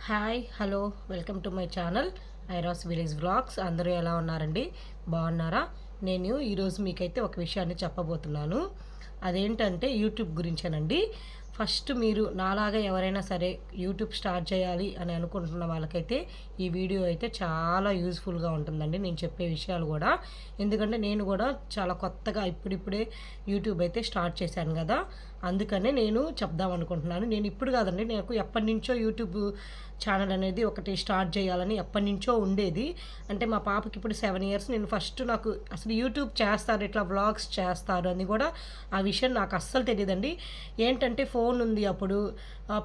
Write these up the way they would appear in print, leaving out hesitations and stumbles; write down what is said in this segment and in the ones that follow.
Hi hello welcome to my channel ఐరాస్ village vlogs. అందరూ ఎలా ఉన్నారండి? బాగున్నారా? నేను ఈరోజు మీకైతే ఒక విషయాన్ని చెప్పబోతున్నాను. అదేంటంటే యూట్యూబ్ గురించేనండి. ఫస్ట్ మీరు నాలాగా ఎవరైనా సరే యూట్యూబ్ స్టార్ట్ చేయాలి అని అనుకుంటున్న వాళ్ళకైతే ఈ వీడియో అయితే చాలా యూజ్ఫుల్గా ఉంటుందండి, నేను చెప్పే విషయాలు కూడా. ఎందుకంటే నేను కూడా చాలా కొత్తగా ఇప్పుడిప్పుడే యూట్యూబ్ అయితే స్టార్ట్ చేశాను కదా, అందుకనే నేను చెప్దాం అనుకుంటున్నాను. నేను ఇప్పుడు కాదండి, నాకు ఎప్పటి నుంచో యూట్యూబ్ ఛానల్ అనేది ఒకటి స్టార్ట్ చేయాలని ఎప్పటి నుంచో ఉండేది. అంటే మా పాపకి ఇప్పుడు 7 ఇయర్స్. నేను ఫస్ట్ నాకు అసలు యూట్యూబ్ చేస్తారు, ఇట్లా వ్లాగ్స్ చేస్తారు అని కూడా ఆ విషయం నాకు అస్సలు తెలియదండి. ఏంటంటే ఫోన్ ఉంది అప్పుడు,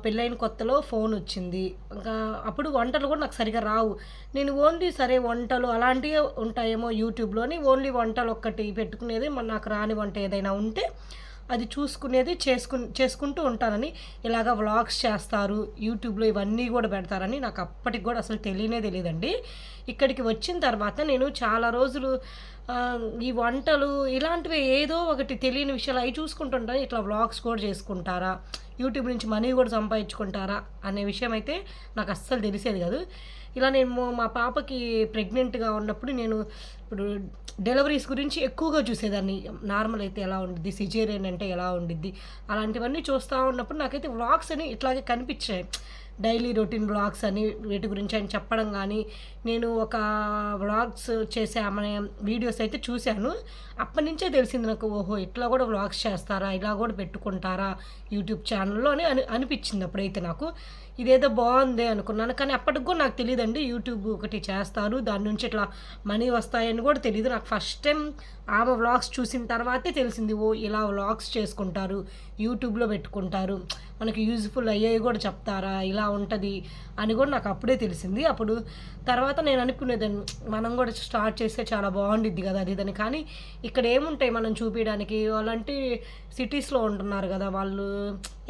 పెళ్ళైన కొత్తలో ఫోన్ వచ్చింది. ఇంకా అప్పుడు వంటలు కూడా నాకు సరిగా రావు. నేను ఓన్లీ సరే వంటలు అలాంటివే ఉంటాయేమో యూట్యూబ్లోని, ఓన్లీ వంటలు ఒక్కటి పెట్టుకునేది. నాకు రాని వంట ఏదైనా ఉంటే అది చూసుకునేది, చేసుకుంటూ ఉంటానని. ఇలాగ వ్లాగ్స్ చేస్తారు యూట్యూబ్లో, ఇవన్నీ కూడా పెడతారని నాకు అప్పటికి కూడా అసలు తెలియదండి. ఇక్కడికి వచ్చిన తర్వాత నేను చాలా రోజులు ఈ వంటలు ఇలాంటివి ఏదో ఒకటి తెలియని విషయాలు అవి చూసుకుంటుంటాను. ఇట్లా వ్లాగ్స్ కూడా చేసుకుంటారా, యూట్యూబ్ నుంచి మనీ కూడా సంపాదించుకుంటారా అనే విషయం అయితే నాకు అస్సలు తెలిసేది కాదు. ఇలా నేను మా పాపకి ప్రెగ్నెంట్గా ఉన్నప్పుడు నేను ఇప్పుడు డెలివరీస్ గురించి ఎక్కువగా చూసేదాన్ని. నార్మల్ అయితే ఎలా ఉండిద్ది, సిజేరియన్ అంటే ఎలా ఉండిద్ది, అలాంటివన్నీ చూస్తూ ఉన్నప్పుడు నాకైతే వ్లాగ్స్ అని ఇట్లాగే కనిపించాయి. డైలీ రొటీన్ వ్లాగ్స్ అని వీటి గురించి ఆయన చెప్పడం కానీ, నేను ఒక వ్లాగ్స్ చేసే ఆమె వీడియోస్ అయితే చూశాను. అప్పటి నుంచే తెలిసింది నాకు, ఓహో ఇట్లా కూడా వ్లాగ్స్ చేస్తారా, ఇలా కూడా పెట్టుకుంటారా యూట్యూబ్ ఛానల్లో అని అనిపించింది. అప్పుడైతే నాకు ఇదేదో బాగుంది అనుకున్నాను. కానీ అప్పటికి కూడా నాకు తెలియదండి యూట్యూబ్ ఒకటి చేస్తారు, దాని నుంచి ఇట్లా మనీ వస్తాయని కూడా తెలియదు నాకు. ఫస్ట్ టైం ఆమె వ్లాగ్స్ చూసిన తర్వాతే తెలిసింది, ఓ ఇలా వ్లాగ్స్ చేసుకుంటారు, యూట్యూబ్లో పెట్టుకుంటారు, మనకి యూజ్ఫుల్ అయ్యేవి కూడా చెప్తారా, ఇలా ఉంటుంది అని కూడా నాకు అప్పుడే తెలిసింది. అప్పుడు తర్వాత నేను అనుకునేదాన్ని, మనం కూడా స్టార్ట్ చేస్తే చాలా బాగుండిద్ది కదా అది ఇదని. కానీ ఇక్కడ ఏముంటాయి మనం చూపించడానికి? వాళ్ళంటే సిటీస్లో ఉంటున్నారు కదా, వాళ్ళు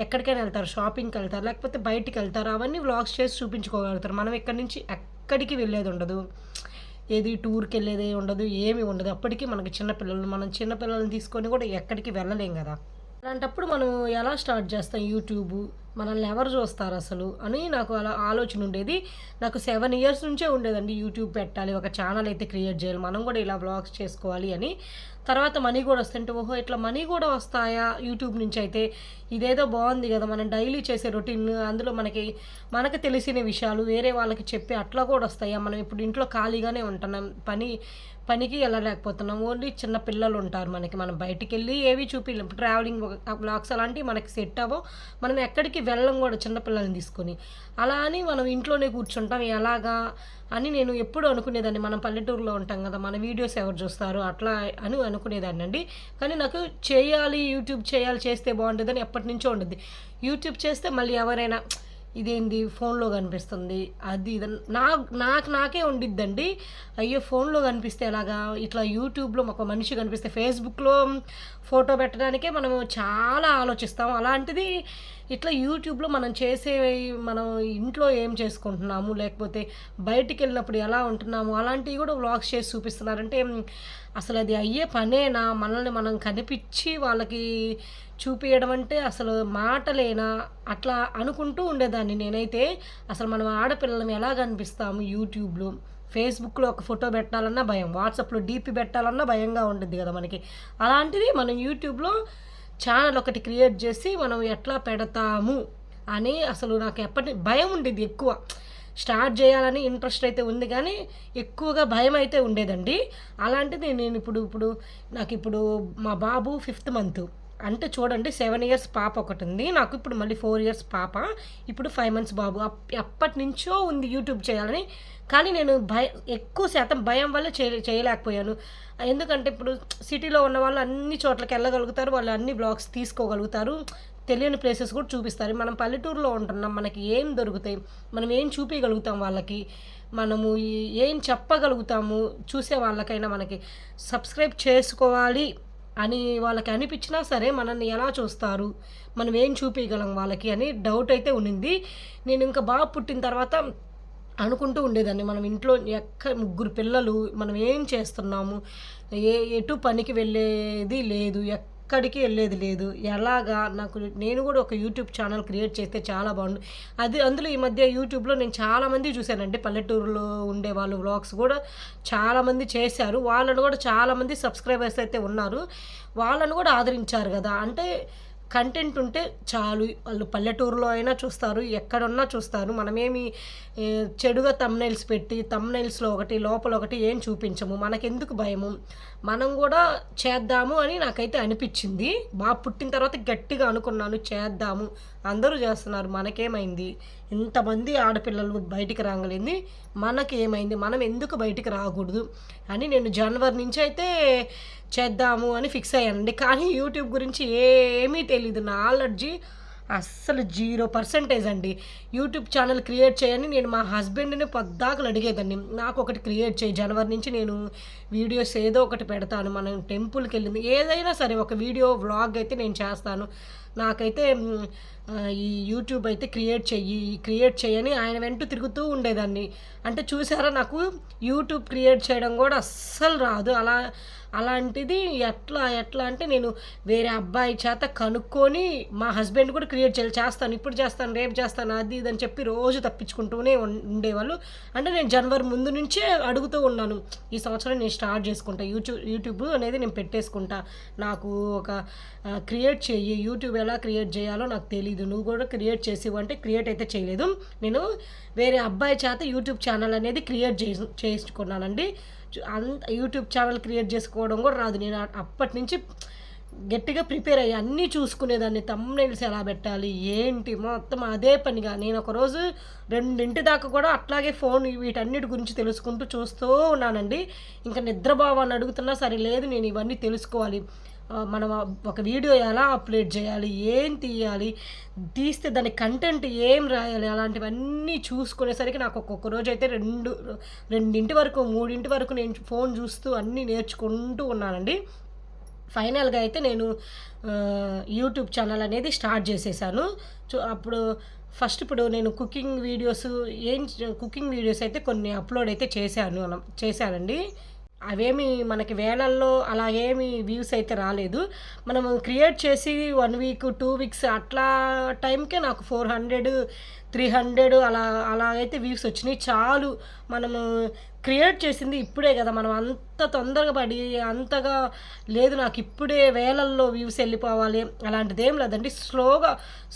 ఎక్కడికైనా వెళ్తారు, షాపింగ్కి వెళ్తారు, లేకపోతే బయటికి వెళ్తారు, అవన్నీ వ్లాగ్స్ చేసి చూపించుకోగలుగుతారు. మనం ఇక్కడి నుంచి ఎక్కడికి వెళ్ళేది ఉండదు, ఏది టూర్కి వెళ్ళేది ఉండదు, ఏమి ఉండదు. అప్పటికి మనకి చిన్నపిల్లలు, మనం చిన్నపిల్లల్ని తీసుకొని కూడా ఎక్కడికి వెళ్ళలేం కదా. అలాంటప్పుడు మనం ఎలా స్టార్ట్ చేస్తాం యూట్యూబ్, మనల్ని ఎవరు చూస్తారు అసలు అని నాకు అలా ఆలోచన ఉండేది. నాకు 7 ఇయర్స్ నుంచే ఉండేదండి, యూట్యూబ్ పెట్టాలి, ఒక ఛానల్ అయితే క్రియేట్ చేయాలి, మనం కూడా ఇలా వ్లాగ్స్ చేసుకోవాలి అని. తర్వాత మనీ కూడా వస్తుంటే, ఓహో ఇట్లా మనీ కూడా వస్తాయా యూట్యూబ్ నుంచి అయితే, ఇదేదో బాగుంది కదా, మనం డైలీ చేసే రొటీన్, అందులో మనకు తెలిసిన విషయాలు వేరే వాళ్ళకి చెప్పి అట్లా కూడా వస్తాయా. మనం ఇప్పుడు ఇంట్లో ఖాళీగానే ఉంటున్నాం, పనికి వెళ్ళలేకపోతున్నాం, ఓన్లీ చిన్న పిల్లలు ఉంటారు మనకి, మనం బయటికి వెళ్ళి ఏవి చూపించలేం. ట్రావెలింగ్ బ్లాగ్స్ అలాంటివి మనకి సెట్ అవ్వవు, మనం ఎక్కడికి వెళ్ళం కూడా చిన్నపిల్లల్ని తీసుకొని. అలా అని మనం ఇంట్లోనే కూర్చుంటాం ఎలాగా అని నేను ఎప్పుడు అనుకునేదాన్ని. మనం పల్లెటూరులో ఉంటాం కదా, మన వీడియోస్ ఎవరు చూస్తారు అట్లా అని అనుకునేదాన్ని అండి. కానీ నాకు యూట్యూబ్ చేస్తే బాగుంటుందని ఎప్పటి నుంచో ఉండేది. యూట్యూబ్ చేస్తే మళ్ళీ ఎవరైనా ఇదేంది ఫోన్లో కనిపిస్తుంది అది ఇది నాకే ఉండిద్దండి. అయ్యో ఫోన్లో కనిపిస్తే ఎలాగా, ఇట్లా యూట్యూబ్లో ఒక మనిషి కనిపిస్తే, ఫేస్బుక్లో ఫోటో పెట్టడానికే మనము చాలా ఆలోచిస్తాం. అలాంటిది ఇట్లా యూట్యూబ్లో మనం ఇంట్లో ఏం చేసుకుంటున్నాము, లేకపోతే బయటికి వెళ్ళినప్పుడు ఎలా ఉంటున్నాము, అలాంటివి కూడా వ్లాగ్స్ చేసి చూపిస్తున్నారంటే అసలు అది అయ్యే పనేనా? మనల్ని మనం కనిపించి వాళ్ళకి చూపించడం అంటే అసలు మాటలేనా? అట్లా అనుకుంటూ ఉండేదాన్ని నేనైతే. అసలు మనం ఆడపిల్లలం ఎలా కనిపిస్తాము యూట్యూబ్లో, ఫేస్బుక్లో ఒక ఫోటో పెట్టాలన్నా భయం, వాట్సాప్లో డీపీ పెట్టాలన్నా భయంగా ఉంటుంది కదా మనకి. అలాంటిది మనం యూట్యూబ్లో ఛానల్ ఒకటి క్రియేట్ చేసి మనం ఎట్లా పెడతాము అని అసలు నాకు ఎప్పటి భయం ఉండేది ఎక్కువ. స్టార్ట్ చేయాలని ఇంట్రెస్ట్ అయితే ఉంది కానీ ఎక్కువగా భయం అయితే ఉండేదండి. అలాంటిది నేను ఇప్పుడు నాకు మా బాబు 5th మంత్, అంటే చూడండి 7 ఇయర్స్ పాప ఒకటి ఉంది నాకు, ఇప్పుడు మళ్ళీ 4 ఇయర్స్ పాప, ఇప్పుడు 5 months బాబు. ఎప్పటి నుంచో ఉంది యూట్యూబ్ చేయాలని, కానీ నేను ఎక్కువ శాతం భయం వల్ల చేయలేకపోయాను. ఎందుకంటే ఇప్పుడు సిటీలో ఉన్న వాళ్ళు అన్ని చోట్లకి వెళ్ళగలుగుతారు, వాళ్ళు అన్ని బ్లాగ్స్ తీసుకోగలుగుతారు, తెలియని ప్లేసెస్ కూడా చూపిస్తారు. మనం పల్లెటూరులో ఉంటున్నాం, మనకి ఏం దొరుకుతాయి, మనం ఏం చూపించగలుగుతాం వాళ్ళకి, మనము ఏం చెప్పగలుగుతాము చూసే వాళ్ళకైనా. మనకి సబ్స్క్రైబ్ చేసుకోవాలి అని వాళ్ళకి అనిపించినా సరే మనల్ని ఎలా చూస్తారు, మనం ఏం చూపించగలం వాళ్ళకి అని డౌట్ అయితే ఉన్నింది. నేను ఇంకా బాగా పుట్టిన తర్వాత అనుకుంటూ ఉండేదాన్ని, మనం ఇంట్లో 3 పిల్లలు, మనం ఏం చేస్తున్నాము, ఎటు పనికి వెళ్ళేది లేదు, ఎక్కడికి వెళ్ళేది లేదు. ఎలాగా నేను కూడా ఒక యూట్యూబ్ ఛానల్ క్రియేట్ చేస్తే చాలా బాగుండు. అందులో ఈ మధ్య యూట్యూబ్లో నేను చాలామంది చూశానండి. పల్లెటూరులో ఉండే వాళ్ళు వ్లాగ్స్ కూడా చాలామంది చేశారు. వాళ్ళను కూడా చాలామంది సబ్స్క్రైబర్స్ అయితే ఉన్నారు. వాళ్ళను కూడా ఆదరించారు కదా. అంటే కంటెంట్ ఉంటే చాలు. వాళ్ళు పల్లెటూరులో అయినా చూస్తారు, ఎక్కడున్నా చూస్తారు. మనమేమి చెడుగా థంబ్‌నెయిల్స్ పెట్టి థంబ్‌నెయిల్స్‌లో ఒకటి లోపల ఒకటి ఏం చూపించము. మనకెందుకు భయము? మనం కూడా చేద్దాము అని నాకైతే అనిపించింది. పుట్టిన తర్వాత గట్టిగా అనుకున్నాను చేద్దాము. అందరూ చేస్తున్నారు, మనకేమైంది? ఇంతమంది ఆడపిల్లలు బయటికి రాగలిగింది, మనకేమైంది? మనం ఎందుకు బయటికి రాకూడదు అని నేను జనవరి నుంచి అయితే చేద్దాము అని ఫిక్స్ అయ్యానండి. కానీ యూట్యూబ్ గురించి ఏమీ తెలీదు. నాలెడ్జి అస్సలు 0% అండి. యూట్యూబ్ ఛానల్ క్రియేట్ చేయని నేను మా హస్బెండ్‌ని పద్దాకలు అడిగేదాన్ని. నాకు ఒకటి క్రియేట్ చేయి, జనవరి నుంచి నేను వీడియోస్ ఏదో ఒకటి పెడతాను. మనం టెంపుల్‌కి వెళ్ళింది ఏదైనా సరే ఒక వీడియో వ్లాగ్ అయితే నేను చేస్తాను. నాకైతే ఈ యూట్యూబ్ అయితే క్రియేట్ చెయ్యని ఆయన వెంట తిరుగుతూ ఉండేదాన్ని. అంటే చూసారా, నాకు యూట్యూబ్ క్రియేట్ చేయడం కూడా అస్సలు రాదు. అలాంటిది ఎట్లా అంటే నేను వేరే అబ్బాయి చేత కనుక్కొని మా హస్బెండ్ కూడా క్రియేట్ చేస్తాను, ఇప్పుడు చేస్తాను, రేపు చేస్తాను, అది ఇది అని చెప్పి రోజు తప్పించుకుంటూనే ఉండేవాళ్ళు. అంటే నేను జనవరి ముందు నుంచే అడుగుతూ ఉన్నాను, ఈ సంవత్సరం నేను స్టార్ట్ చేసుకుంటా, యూట్యూబ్ అనేది నేను పెట్టేసుకుంటా. నాకు ఒక క్రియేట్ చెయ్యి, యూట్యూబ్ ఎలా క్రియేట్ చేయాలో నాకు తెలీదు, నువ్వు కూడా క్రియేట్ చేసేవు అంటే క్రియేట్ అయితే చేయలేదు. నేను వేరే అబ్బాయి చేత యూట్యూబ్ ఛానల్ అనేది క్రియేట్ చేసుకున్నానండి. యూట్యూబ్ ఛానల్ క్రియేట్ చేసుకోవడం కూడా రాదు. నేను అప్పటి నుంచి గట్టిగా ప్రిపేర్ అయ్యి అన్నీ చూసుకునేదాన్ని. థంబ్‌నెయిల్స్ ఎలా పెట్టాలి, ఏంటి, మొత్తం అదే పనిగా నేను ఒకరోజు 2 దాకా కూడా అట్లాగే ఫోన్ వీటన్నిటి గురించి తెలుసుకుంటూ చూస్తూ ఉన్నానండి. ఇంకా నిద్రపోవాలని అడుగుతున్నా సరే లేదు, నేను ఇవన్నీ తెలుసుకోవాలి. మనం ఒక వీడియో ఎలా అప్లోడ్ చేయాలి, ఏం తీయాలి, తీస్తే దాని కంటెంట్ ఏం రాయాలి, అలాంటివన్నీ చూసుకునేసరికి నాకు ఒక్కొక్క రోజు అయితే 2 వరకు 3 వరకు నేను ఫోన్ చూస్తూ అన్నీ నేర్చుకుంటూ ఉన్నానండి. ఫైనల్గా అయితే నేను యూట్యూబ్ ఛానల్ అనేది స్టార్ట్ చేసేసాను. అప్పుడు ఇప్పుడు నేను కుకింగ్ వీడియోస్ అయితే కొన్ని అప్లోడ్ అయితే చేశానండి. అవేమి మనకి వేలల్లో అలా ఏమి వ్యూస్ అయితే రాలేదు. మనము క్రియేట్ చేసి 1 వీక్ 2 వీక్స్ అట్లా టైంకే నాకు 400 300 అలాగైతే వ్యూస్ వచ్చినాయి. చాలు, మనము క్రియేట్ చేసింది ఇప్పుడే కదా, మనం అంత తొందరగా పడి అంతగా లేదు, నాకు ఇప్పుడే వేలల్లో వ్యూస్ వెళ్ళిపోవాలి అలాంటిది ఏం లేదండి.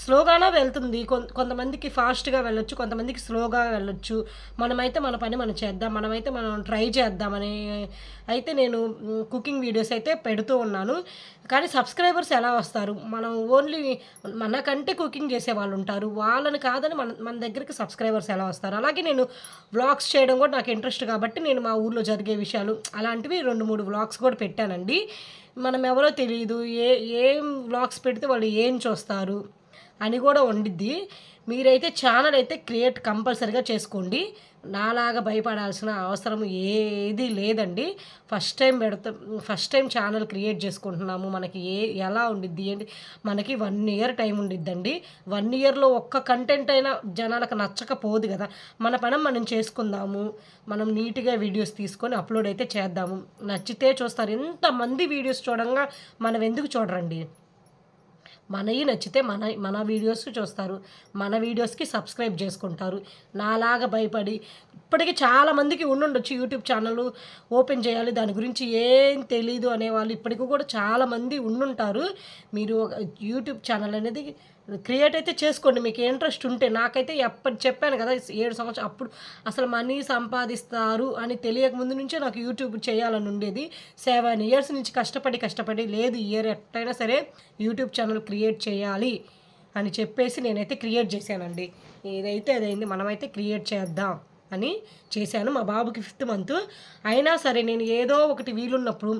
స్లోగానే వెళ్తుంది. కొంతమందికి ఫాస్ట్గా వెళ్ళొచ్చు, కొంతమందికి స్లోగా వెళ్ళొచ్చు. మనమైతే మన పని మనం చేద్దాం, మనం ట్రై చేద్దామని అయితే నేను కుకింగ్ వీడియోస్ అయితే పెడుతూ ఉన్నాను. కానీ సబ్స్క్రైబర్స్ ఎలా వస్తారు? మనం ఓన్లీ మనకంటే కుకింగ్ చేసే వాళ్ళు ఉంటారు, వాళ్ళని కాదని మన దగ్గరికి సబ్స్క్రైబర్స్ ఎలా వస్తారు? అలాగే నేను వ్లాగ్స్ చేయడం కూడా నాకు ఇంట్రెస్ట్ కాబట్టి నేను మా ఊర్లో జరిగే విషయాలు అలాంటివి 2-3 వ్లాగ్స్ కూడా పెట్టానండి. మనం ఎవరో తెలియదు, ఏం వ్లాగ్స్ పెడితే వాళ్ళు ఏం చూస్తారు అని కూడా ఉండిద్ది. మీరైతే ఛానల్ అయితే క్రియేట్ కంపల్సరీగా చేసుకోండి. నాలాగా భయపడాల్సిన అవసరం ఏది లేదండి. ఫస్ట్ టైం ఛానల్ క్రియేట్ చేసుకుంటున్నాము. మనకి ఎలా ఉండిద్ది ఏంటి, మనకి 1 ఇయర్ టైం ఉండిద్దండి. 1 ఇయర్లో ఒక్క కంటెంట్ అయినా జనాలకు నచ్చకపోదు కదా. మన పని మనం చేసుకుందాము, మనం నీట్గా వీడియోస్ తీసుకొని అప్లోడ్ అయితే చేద్దాము. నచ్చితే చూస్తారు. ఎంతమంది వీడియోస్ చూడంగా మనం ఎందుకు చూడరండి? మనవి నచ్చితే మన వీడియోస్ చూస్తారు, మన వీడియోస్కి సబ్స్క్రైబ్ చేసుకుంటారు. నాలాగా భయపడి ఇప్పటికీ చాలామందికి ఉండుండొచ్చు యూట్యూబ్ ఛానల్ ఓపెన్ చేయాలి, దాని గురించి ఏం తెలీదు అనేవాళ్ళు ఇప్పటికీ కూడా చాలామంది ఉండుంటారు. మీరు యూట్యూబ్ ఛానల్ అనేది క్రియేట్ అయితే చేసుకోండి, మీకు ఇంట్రెస్ట్ ఉంటే. నాకైతే చెప్పాను కదా 7 సంవత్సరాలు అప్పుడు అసలు మనీ సంపాదిస్తారు అని తెలియక ముందు నుంచే నాకు యూట్యూబ్ చేయాలని ఉండేది. 7 ఇయర్స్ నుంచి కష్టపడి లేదు, ఇయర్ ఎట్టయినా సరే యూట్యూబ్ ఛానల్ క్రియేట్ చేయాలి అని చెప్పేసి నేనైతే క్రియేట్ చేశానండి. ఏదైతే అదైంది, మనమైతే క్రియేట్ చేద్దాం అని చేశాను. మా బాబుకి 5th మంత్ అయినా సరే నేను ఏదో ఒకటి వీలున్నప్పుడు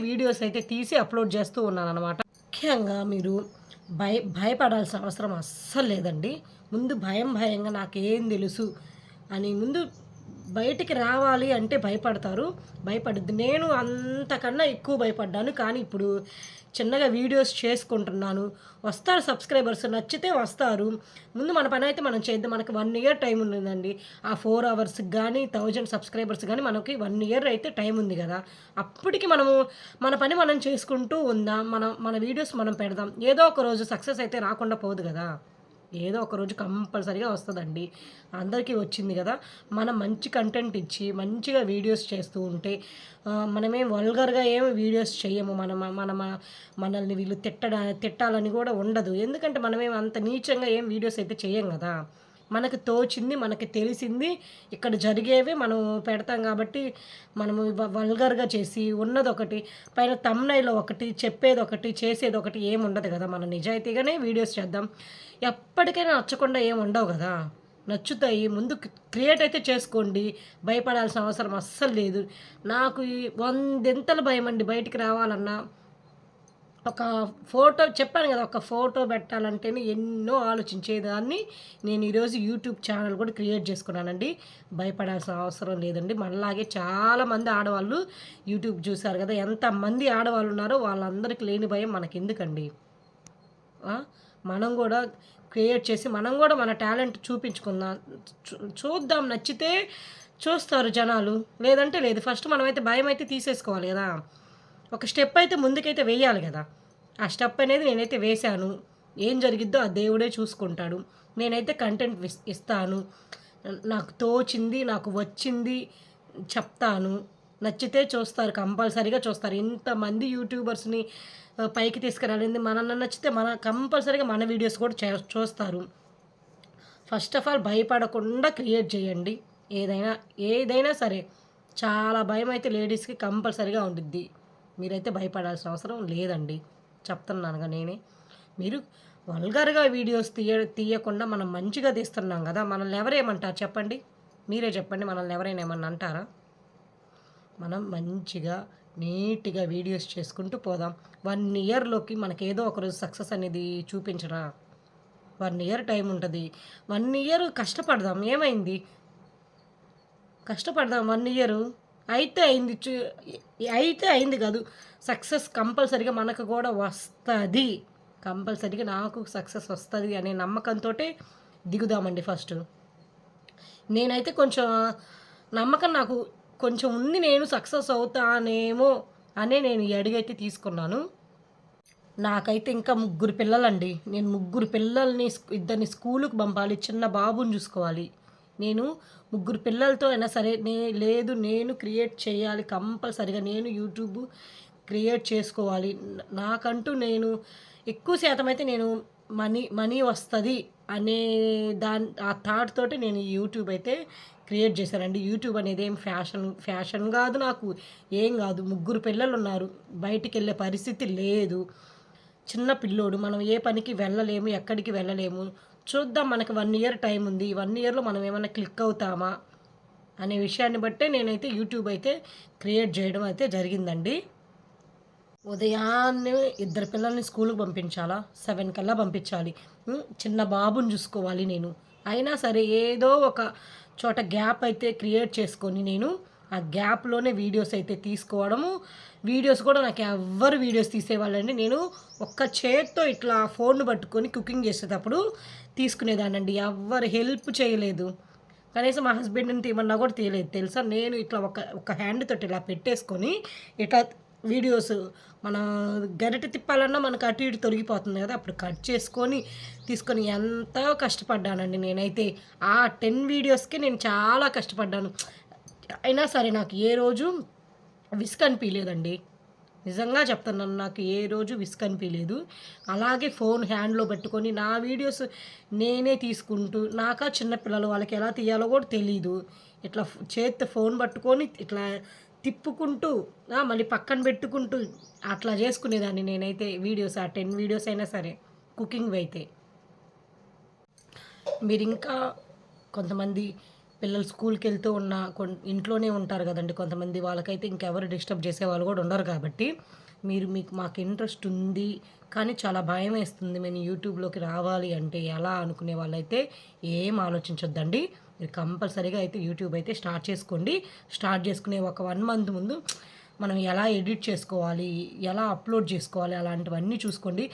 వీడియోస్ అయితే తీసి అప్లోడ్ చేస్తూ ఉన్నాను అనమాట. ముఖ్యంగా మీరు భయపడాల్సిన అవసరం అస్సలు లేదండి. ముందు భయంగా నాకేం తెలుసు అని ముందు బయటికి రావాలి అంటే భయపడతారు. భయపడుద్ది. నేను అంతకన్నా ఎక్కువ భయపడ్డాను. కానీ ఇప్పుడు చిన్నగా వీడియోస్ చేసుకుంటున్నాను. వస్తారు సబ్స్క్రైబర్స్, నచ్చితే వస్తారు. ముందు మన పనైతే మనం చేద్దాం. మనకి 1 ఇయర్ టైం ఉందండి. ఆ 4 అవర్స్‌కి గానీ, 1000 సబ్స్క్రైబర్స్ గానీ మనకి 1 ఇయర్ అయితే టైం ఉంది గదా! అప్పటికి మనము మన పని మనం చేసుకుంటూ ఉందాం. మన వీడియోస్ మనం పెడదాం. ఏదో ఒక రోజు సక్సెస్ అయితే రాకుండా పోదు గదా! ఏదో ఒక రోజు కంపల్సరీగా వస్తదండి. అందరికీ వచ్చింది గదా! మనం మంచి కంటెంట్ ఇచ్చి, మంచిగా వీడియోస్ చేస్తూ ఉంటే మనమేం వల్గర్‌గా ఏమి వీడియోస్ చెయ్యము. మనల్ని వీళ్ళు తిట్టాలని గూడా ఉండదు. ఎందుకంటే మనమేం అంత నీచంగా ఏం వీడియోస్ అయితే చెయ్యం గదా! మనకు తోచింది, మనకి తెలిసింది, ఇక్కడ జరిగేవి మనం పెడతాం గాబట్టి, మనము వల్గర్‌గా చేసి ఉన్నదొకటి, పైన థంబ్‌నెయిల్ ఒకటి, చెప్పేదొకటి, చేసేదొకటి ఏముండదు గదా! మనం నిజాయితీగానే వీడియోస్ చేద్దాం. ఎప్పటికైనా నచ్చకుండా ఏమి ఉండవు గదా! నచ్చుతాయి. ముందు క్రియేట్ అయితే చేసుకోండి. భయపడాల్సిన అవసరం అస్సలు లేదు. నాకు ఈ వందెంతలు భయమండి బయటికి రావాలన్నా. ఒక ఫోటో చెప్పాను గదా! ఒక ఫోటో పెట్టాలంటేనే ఎన్నో ఆలోచించేదాన్ని. నేను ఈరోజు యూట్యూబ్ ఛానల్ కూడా క్రియేట్ చేసుకున్నానండి. భయపడాల్సిన అవసరం లేదండి. మనలాగే చాలామంది ఆడవాళ్ళు యూట్యూబ్ చూసారు గదా! ఎంతమంది ఆడవాళ్ళున్నారో వాళ్ళందరికీ లేని భయం మనకెందుకండి? ఆ! మనం గూడా క్రియేట్ చేసి, మనం గూడా మన టాలెంట్ చూపించుకుందాం. చూద్దాం, నచ్చితే చూస్తారు జనాలు. లేదంటే లేదు. ఫస్ట్ మనమైతే భయమైతే తీసేసుకోవాలి గదా! ఒక స్టెప్ అయితే ముందుకైతే వేయాలి గదా! ఆ స్టెప్ అనేది నేనైతే వేశాను. ఏం జరిగిద్దో ఆ దేవుడే చూసుకుంటాడు. నేనైతే కంటెంట్ ఇస్తాను. నాకు తోచింది, నాకు వచ్చింది చెప్తాను. నచ్చితే చూస్తారు, కంపల్సరీగా చూస్తారు. ఇంతమంది యూట్యూబర్స్‌ని పైకి తీసుకురాలింది మనన్న నచ్చితే కంపల్సరీగా మన వీడియోస్ కూడా చూస్తారు. ఫస్ట్ ఆఫ్ ఆల్ భయపడకుండా క్రియేట్ చేయండి. ఏదైనా సరే. చాలా భయమైతే లేడీస్‌కి కంపల్సరీగా ఉండిద్ది. మీరైతే భయపడాల్సిన అవసరం లేదండి. చెప్తున్నానుగా నేనే. మీరు వల్గర్‌గా వీడియోస్ తీయకుండా మనం మంచిగా తీస్తున్నాం గదా! మనల్ని ఎవరేమంటారు చెప్పండి? మీరే చెప్పండి. మనల్ని ఎవరైనా ఏమన్నా అంటారా? మనం మంచిగా, నీట్‌గా వీడియోస్ చేసుకుంటూ పోదాం. 1 ఇయర్‌లోకి మనకేదో ఒకరోజు సక్సెస్ అనేది చూపించరా? 1 ఇయర్ టైం ఉంటది. 1 ఇయర్ కష్టపడదాం. ఏమైంది? కష్టపడదాం 1 ఇయరు. అయితే అయింది. అయితే అయింది కాదు. సక్సెస్ కంపల్సరీగా మనకు కూడా వస్తది. కంపల్సరీగా నాకు సక్సెస్ వస్తది అనే నమ్మకంతోటే దిగుదామండి ఫస్టు. నేనైతే కొంచెం నమ్మకం నాకు కొంచెం ఉంది. నేను సక్సెస్ అవుతానేమో అనే నేను ఈ అడుగైతే తీసుకున్నాను. నాకైతే ఇంకా 3 పిల్లలండి. నేను 3 పిల్లల్ని ఇద్దరిని స్కూలుకి పంపాలి. చిన్న బాబుని చూసుకోవాలి. నేను 3 పిల్లలతో అయినా సరే లేదు నేను క్రియేట్ చేయాలి. కంపల్సరీగా నేను యూట్యూబ్ క్రియేట్ చేసుకోవాలి. నాకంటూ నేను ఎక్కువ శాతం అయితే నేను మనీ వస్తది అనే ఆ థాట్ తోటి నేను ఈ యూట్యూబ్ అయితే క్రియేట్ చేశానండి. యూట్యూబ్ అనేది ఏం ఫ్యాషన్ కాదు నాకు. ఏం కాదు. 3 పిల్లలున్నారు. బయటికెళ్ళే పరిస్థితి లేదు. చిన్న పిల్లోడు. మనం ఏ పనికి వెళ్ళలేము. ఎక్కడికి వెళ్ళలేము. చూద్దాం, మనకి 1 ఇయర్ టైం ఉంది. 1 ఇయర్‌లో మనం ఏమన్నా క్లిక్ అవుతామా అనే విషయాన్ని బట్టే నేనైతే యూట్యూబ్ అయితే క్రియేట్ చేయడం అయితే జరిగిందండి. ఉదయాన్నే 2 పిల్లల్ని స్కూలుకి పంపించాలా, 7 కల్లా పంపించాలి. చిన్న బాబుని చూసుకోవాలి నేను. అయినా సరే ఏదో ఒక చోట గ్యాప్ అయితే క్రియేట్ చేసుకొని నేను ఆ గ్యాప్‌లోనే వీడియోస్ అయితే తీసుకోవడము. వీడియోస్ కూడా నాకు ఎవ్వరు వీడియోస్ తీసేవాళ్ళండి. నేను ఒక్క చేత్తో ఇట్లా ఫోన్‌ని పట్టుకొని కుకింగ్ చేసేటప్పుడు తీసుకునేదాన్నండి. ఎవ్వరు హెల్ప్ చేయలేదు. కనీసం మా హస్బెండ్‌ని తీయమన్నా కూడా తీయలేదు తెలుసా? నేను ఇట్లా ఒక హ్యాండ్ తోటి ఇలా పెట్టేసుకొని ఇట్లా వీడియోస్ మన గరిటె తిప్పాలన్నా మనకు అటు ఇటు తొలగిపోతుంది కదా! అప్పుడు కట్ చేసుకొని తీసుకొని ఎంతో కష్టపడ్డానండి నేనైతే. ఆ 10 వీడియోస్‌కి నేను చాలా కష్టపడ్డాను. అయినా సరే నాకు ఏ రోజు విసుగనిపియలేదండి. నిజంగా చెప్తున్నాను. నాకు ఏ రోజు విసుగనిపియలేదు. అలాగే ఫోన్ హ్యాండ్‌లో పెట్టుకొని నా వీడియోస్ నేనే తీసుకుంటూ, నాకా చిన్న పిల్లలు వాళ్ళకి ఎలా తీయాలో కూడా తెలీదు. ఇట్లా చేత్తో ఫోన్ పట్టుకొని ఇట్లా తిప్పుకుంటూ మళ్ళీ పక్కన పెట్టుకుంటూ అట్లా చేసుకునేదాన్ని నేనైతే వీడియోస్. ఆ 10 వీడియోస్ అయినా సరే కుకింగ్‌వి అయితే. మీరింకా కొంతమంది పిల్లలు స్కూల్‌కెళ్తూ ఉన్న ఇంట్లోనే ఉంటారు గదండీ కొంతమంది. వాళ్ళకైతే ఇంకెవరు డిస్టర్బ్ చేసేవాళ్ళు గూడా ఉండరు కాబట్టి, మీకు మాకు ఇంట్రెస్ట్ ఉంది కానీ చాలా భయం వేస్తుంది మేము యూట్యూబ్లోకి రావాలి అంటే ఎలా అనుకునే వాళ్ళైతే ఏం ఆలోచించొద్దండి. మీరు కంపల్సరీగా అయితే యూట్యూబ్ అయితే స్టార్ట్ చేసుకోండి. స్టార్ట్ చేసుకునే ఒక 1 మంత్ ముందు మనం ఎలా ఎడిట్ చేసుకోవాలి, ఎలా అప్లోడ్ చేసుకోవాలి అలాంటివన్నీ చూసుకోండి.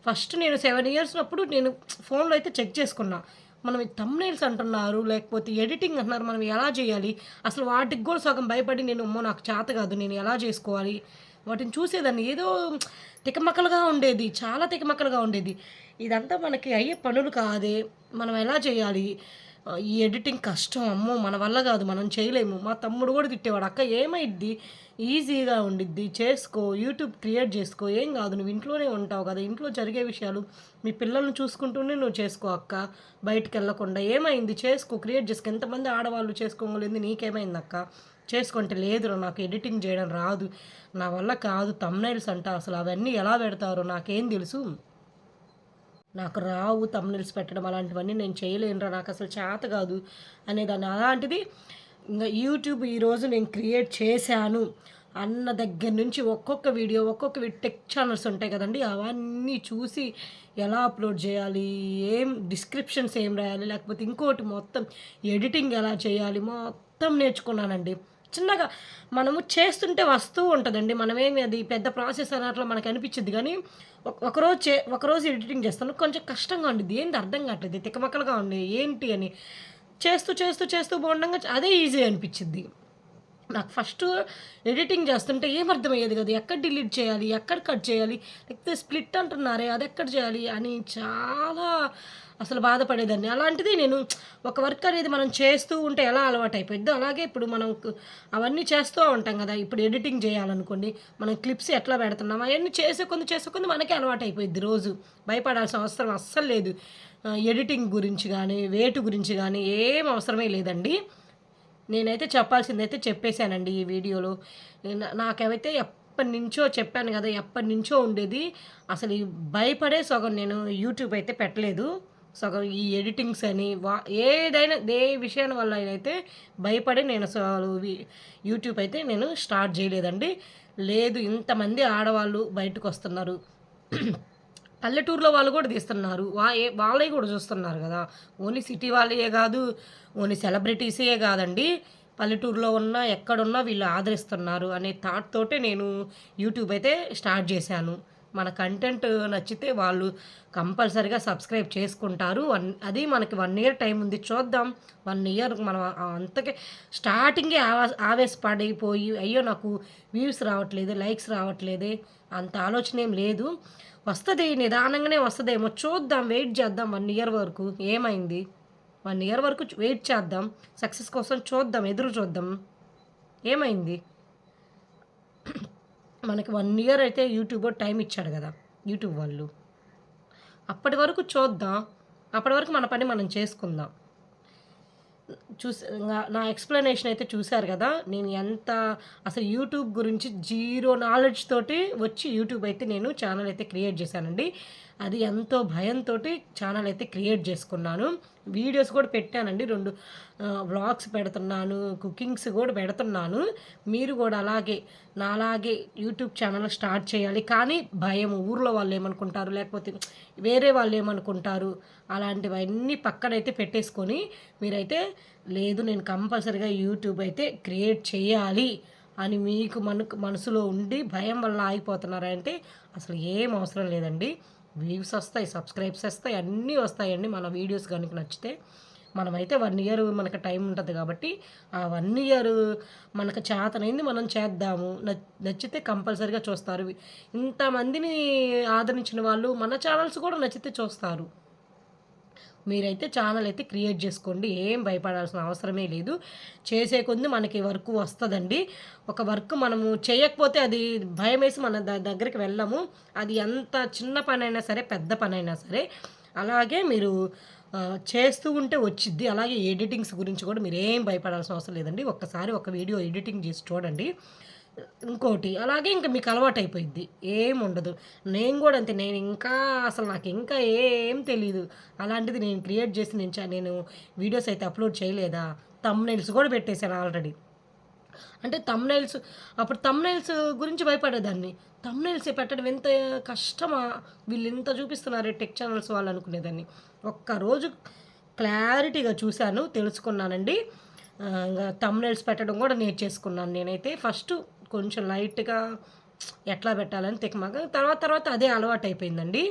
ఫస్ట్ నేను 7 ఇయర్స్ అప్పుడు నేను ఫోన్లో అయితే చెక్ చేసుకున్నా. మనం థంబ్‌నెయిల్స్ అంటున్నారు, లేకపోతే ఎడిటింగ్ అంటున్నారు. మనం ఎలా చేయాలి? అసలు వాటికి కూడా సగం భయపడి నేను అమ్మో! నాకు చేత కాదు. నేను ఎలా చేసుకోవాలి? వాటిని చూసేదాన్ని. ఏదో తికమకలుగా ఉండేది. చాలా తికమకలుగా ఉండేది. ఇదంతా మనకి అయ్యే పనులు కాదే. మనం ఎలా చేయాలి? ఈ ఎడిటింగ్ కష్టం. అమ్మో! మన వల్ల కాదు. మనం చేయలేము. మా తమ్ముడు కూడా తిట్టేవాడు. అక్క ఏమైద్ది? ఈజీగా ఉండిద్ది. చేసుకో. యూట్యూబ్ క్రియేట్ చేసుకో. ఏం కాదు. నువ్వు ఇంట్లోనే ఉంటావు కదా! ఇంట్లో జరిగే విషయాలు మీ పిల్లల్ని చూసుకుంటూనే నువ్వు చేసుకో అక్క. బయటికెళ్ళకుండా. ఏమైంది? చేసుకో. క్రియేట్ చేసుకో. ఎంతమంది ఆడవాళ్ళు చేసుకోగలిగింది నీకేమైందక్క? చేసుకుంటే లేదురా నాకు ఎడిటింగ్ చేయడం రాదు. నా వల్ల కాదు. థంబ్‌నెయిల్స్ అంట అసలు అవన్నీ ఎలా పెడతారో నాకేం తెలుసు. నాకు రావు థంబ్‌నెయిల్స్ పెట్టడం అలాంటివన్నీ నేను చేయలేనురా నాకసలు చేత కాదు అనేదాన్ని. అలాంటిది ఇంగ యూట్యూబ్ ఈరోజు నేను క్రియేట్ చేశాను అన్న దగ్గర నుంచి ఒక్కొక్క వీడియో టెక్ ఛానల్స్ ఉంటాయి కదండీ! అవన్నీ చూసి ఎలా అప్లోడ్ చేయాలి, ఏం డిస్క్రిప్షన్స్ ఏం రాయాలి, లేకపోతే ఇంకోటి మొత్తం ఎడిటింగ్ ఎలా చేయాలి మొత్తం నేర్చుకున్నానండి. చిన్నగా మనము చేస్తుంటే వస్తూ ఉంటదండి. మనమేమి అది పెద్ద ప్రాసెస్ అన్నట్లు మనకు అనిపిచ్చిద్ది గానీ, ఒకరోజు ఎడిటింగ్ చేస్తాను. కొంచెం కష్టంగా ఉండిద్ది. ఏంది అర్థం కావట్లేదు. తికమకలుగా ఉంది. ఏంటి అని. చేస్తూ బాగుండంగా అదే ఈజీ అనిపిచ్చిద్ది. నాకు ఫస్టు ఎడిటింగ్ చేస్తుంటే ఏమర్థమయ్యేది కాదు. ఎక్కడ డిలీట్ చేయాలి? ఎక్కడ కట్ చేయాలి? లేకపోతే స్ప్లిట్ అంటున్నారే అదెక్కడ చేయాలి? అని చాలా అసలు బాధపడేదాన్ని. అలాంటిది నేను ఒక వర్క్ అనేది మనం చేస్తూ ఉంటే ఎలా అలవాటయిపోయిద్దో, అలాగే ఇప్పుడు మనం అవన్నీ చేస్తూ ఉంటాం కదా! ఇప్పుడు ఎడిటింగ్ చేయాలనుకోండి, మనం క్లిప్స్ ఎట్లా పెడుతున్నాం అయన్నీ చేసే కొద్దీ మనకే అలవాటయిపోయిద్ది రోజు. భయపడాల్సిన అవసరం అస్సలు లేదు. ఎడిటింగ్ గురించి గానీ, వేటి గురించి గానీ ఏం అవసరమే లేదండి. నేనైతే చెప్పాల్సిందైతే చెప్పేసానండి ఈ వీడియోలో. నాకైతే ఎప్పటినుంచో చెప్పాను గదా! ఎప్పటినుంచో ఉండేది. అసలు ఈ భయపడే సగం నేను యూట్యూబ్ అయితే పెట్టలేదు. సగం ఈ ఎడిటింగ్స్ అని ఏదైనా ఏ విషయం వల్ల అయితే భయపడి నేను అసలు యూట్యూబ్ అయితే నేను స్టార్ట్ చేయలేదండి. లేదు ఇంతమంది ఆడవాళ్ళు బయటకొస్తున్నారు. పల్లెటూరులో వాళ్ళు కూడా తీస్తున్నారు. వాళ్ళయి కూడా చూస్తున్నారు గదా! ఓన్లీ సిటీ వాళ్ళయే గాదు, ఓన్లీ సెలబ్రిటీసే గాదండి. పల్లెటూరులో ఉన్న ఎక్కడున్నా వీళ్ళు ఆదరిస్తున్నారు అనే థాట్ తోటే నేను యూట్యూబ్ అయితే స్టార్ట్ చేశాను. మన కంటెంట్ నచ్చితే వాళ్ళు కంపల్సరీగా సబ్స్క్రైబ్ చేసుకుంటారు. అది మనకి 1 ఇయర్ టైం ఉంది. చూద్దాం. 1 ఇయర్ మనం అంతకే స్టార్టింగే ఆవేశపడిపోయి అయ్యో! నాకు వ్యూస్ రావట్లేదు, లైక్స్ రావట్లేదే అంత ఆలోచన ఏం లేదు. వస్తది. నిదానంగానే వస్తదేమో చూద్దాం. వెయిట్ చేద్దాం 1 ఇయర్ వరకు. ఏమైంది? 1 ఇయర్ వరకు వెయిట్ చేద్దాం. సక్సెస్ కోసం చూద్దాం. ఎదురు చూద్దాం. ఏమైంది? మనకి 1 ఇయర్ అయితే యూట్యూబ్ టైం ఇచ్చాడు గదా! యూట్యూబ్ వాళ్ళు. అప్పటి వరకు చూద్దాం. అప్పటి వరకు మన పని మనం చేసుకుందాం. నా ఎక్స్‌ప్లనేషన్ అయితే చూసారు గదా! నేను ఎంత అసలు యూట్యూబ్ గురించి జీరో నాలెడ్జ్ తోటి వచ్చి యూట్యూబ్ అయితే నేను ఛానల్ అయితే క్రియేట్ చేశానండి. అది ఎంతో భయంతోటి ఛానల్ అయితే క్రియేట్ చేసుకున్నాను. వీడియోస్ కూడా పెట్టానండి. 2 వ్లాగ్స్ పెడుతున్నాను. కుకింగ్స్ కూడా పెడుతున్నాను. మీరు కూడా అలాగే నాలాగే యూట్యూబ్ ఛానల్ స్టార్ట్ చేయాలి. కానీ భయం ఊర్లో వాళ్ళేమనుకుంటారు, లేకపోతే వేరే వాళ్ళేమనుకుంటారు, అలాంటివన్నీ పక్కనైతే పెట్టేసుకొని మీరైతే లేదు నేను కంపల్సరీగా యూట్యూబ్ అయితే క్రియేట్ చేయాలి అని మీకు మనసులో ఉండి భయం వల్ల ఆగిపోతున్నారంటే అసలు ఏం అవసరం లేదండి. వ్యూస్ వస్తాయి, సబ్స్క్రైబ్స్ వస్తాయి, అన్నీ వస్తాయండి మన వీడియోస్ కనుక నచ్చితే. మనమైతే 1 ఇయర్ మనకు టైం ఉంటది కాబట్టి, ఆ 1 ఇయర్ మనకు చేతనైంది మనం చేద్దాము. నచ్చితే కంపల్సరీగా చూస్తారు. ఇంతమందిని ఆదరించిన వాళ్ళు మన ఛానల్స్ కూడా నచ్చితే చూస్తారు. మీరైతే ఛానల్ అయితే క్రియేట్ చేసుకోండి. ఏం భయపడాల్సిన అవసరమే లేదు. చేసే కొద్దీ మనకి వర్క్ వస్తదండి. ఒక వర్క్ మనము చేయకపోతే అది భయమేసి మన దగ్గరికి వెళ్ళము. అది ఎంత చిన్న పనైనా సరే, పెద్ద పనైనా సరే. అలాగే మీరు చేస్తూ ఉంటే వచ్చిద్ది. అలాగే ఎడిటింగ్స్ గురించి కూడా మీరేం భయపడాల్సిన అవసరం లేదండి. ఒక్కసారి ఒక వీడియో ఎడిటింగ్ చేసి చూడండి. ఇంకోటి అలాగే ఇంక మీకు అలవాటయిపోయిద్ది. ఏముండదు. నేను గూడా అంతే. అసలు నాకింకా ఏం తెలీదు. అలాంటిది నేను క్రియేట్ చేసి నేను వీడియోస్ అయితే అప్‌లోడ్ చేయలేదా? థంబ్‌నెయిల్స్ గూడా పెట్టేసాను ఆల్రెడీ. అంటే థంబ్‌నెయిల్స్ అప్పుడు థంబ్‌నెయిల్స్ గురించి భయపడేదాన్ని. థంబ్‌నెయిల్స్ పెట్టడం ఎంత కష్టమా? వీళ్ళింత చూపిస్తున్నారే టెక్ ఛానల్స్ వాళ్ళు అనుకునేదాన్ని. ఒక్కరోజు క్లారిటీగా చూశాను, తెలుసుకున్నానండి. ఇంగ థంబ్‌నెయిల్స్ పెట్టడం కూడా నేర్చేసుకున్నాను నేనైతే. ఫస్టు కొంచెం లైట్‌గా ఎట్లా పెట్టాలని తికమక తర్వాత తర్వాత అదే అలవాటయిపోయిందండి.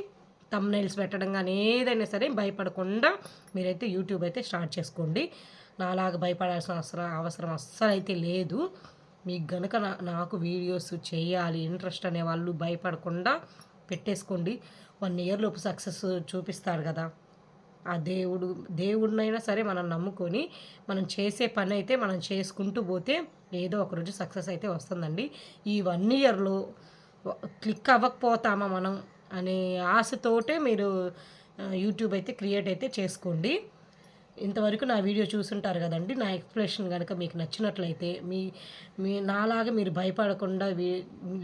థంబ్‌నెయిల్స్ పెట్టడం గానీ, ఏదైనా సరే భయపడకుండా మీరైతే యూట్యూబ్ అయితే స్టార్ట్ చేసుకోండి. నాలాగా భయపడాల్సిన అవసరం అస్సలైతే లేదు. మీకు గనక నాకు వీడియోస్ చేయాలి ఇంట్రెస్ట్ అనేవాళ్ళు భయపడకుండా పెట్టేసుకోండి. 1 ఇయర్ లోపు సక్సెస్ చూపిస్తాడు గదా! ఆ దేవుడినైనా సరే మనం నమ్ముకొని, మనం చేసే పనైతే మనం చేసుకుంటూ పోతే ఏదో ఒకరోజు సక్సెస్ అయితే వస్తుందండి. ఈ 1 ఇయర్‌లో క్లిక్ అవ్వకపోతామా మనం అనే ఆశతోటే మీరు యూట్యూబ్ అయితే క్రియేట్ అయితే చేసుకోండి. ఇంతవరకు నా వీడియో చూసుంటారు కదండీ! నా ఎక్స్‌ప్లనేషన్ గనక మీకు నచ్చినట్లయితే మీ మీ నాలాగా మీరు భయపడకుండా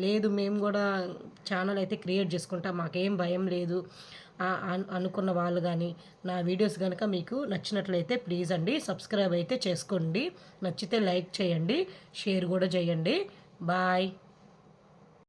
లేదు మేము గూడా ఛానల్ అయితే క్రియేట్ చేసుకుంటాం. మాకేం భయం లేదు అనుకున్న వాళ్ళు గానీ, నా వీడియోస్ గనక మీకు నచ్చినట్లయితే ప్లీజ్ అండి సబ్స్క్రైబ్ అయితే చేసుకోండి. నచ్చితే లైక్ చేయండి. షేర్ గూడా చేయండి. బాయ్.